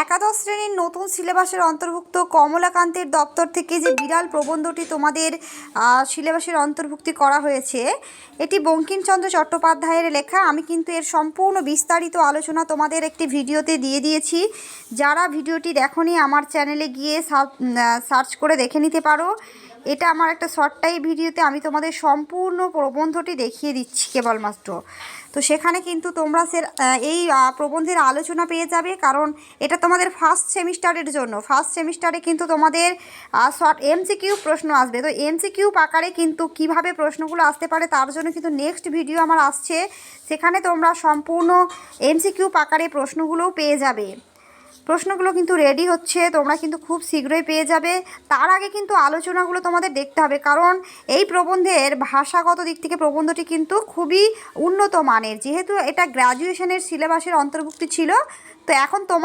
একাদশ শ্রেণীর নতুন সিলেবাসের অন্তর্ভুক্ত কমলাকান্তের দপ্তর থেকে যে বিরাল প্রবন্ধটি তোমাদের সিলেবাসের অন্তর্ভুক্তি করা হয়েছে, এটি বঙ্কিমচন্দ্র চট্টোপাধ্যায়ের লেখা। আমি কিন্তু এর সম্পূর্ণ বিস্তারিত আলোচনা তোমাদের একটি ভিডিওতে দিয়ে দিয়েছি। যারা ভিডিওটি দেখোনি আমার চ্যানেলে গিয়ে সার্চ করে দেখে নিতে পারো। এটা আমার একটা শর্টটাই ভিডিওতে আমি তোমাদের সম্পূর্ণ প্রবন্ধটি দেখিয়ে দিচ্ছি কেবলমাত্র। তো সেখানে কিন্তু তোমরা এই প্রবন্ধের আলোচনা পেয়ে যাবে, কারণ এটা তোমাদের ফার্স্ট সেমিস্টারের জন্য। ফার্স্ট সেমিস্টারে কিন্তু তোমাদের শর্ট এমসিকিউ প্রশ্ন আসবে। তো এমসিকিউ আকারে কিন্তু কিভাবে প্রশ্নগুলো আসতে পারে তার জন্য কিন্তু নেক্সট ভিডিও আমার আসছে, সেখানে তোমরা সম্পূর্ণ এমসিকিউ আকারে প্রশ্নগুলোও পেয়ে যাবে। প্রশ্নগুলো কিন্তু রেডি হচ্ছে, তোমরা কিন্তু খুব শীঘ্রই পেয়ে যাবে। তার আগে কিন্তু আলোচনাগুলো তোমাদের দেখতে হবে, কারণ এই প্রবন্ধের ভাষাগত দিক থেকে প্রবন্ধটি কিন্তু খুবই উন্নত মানের। যেহেতু এটা গ্র্যাজুয়েশনের সিলেবাসের অন্তর্ভুক্তি ছিল, তো এখন তোমাদের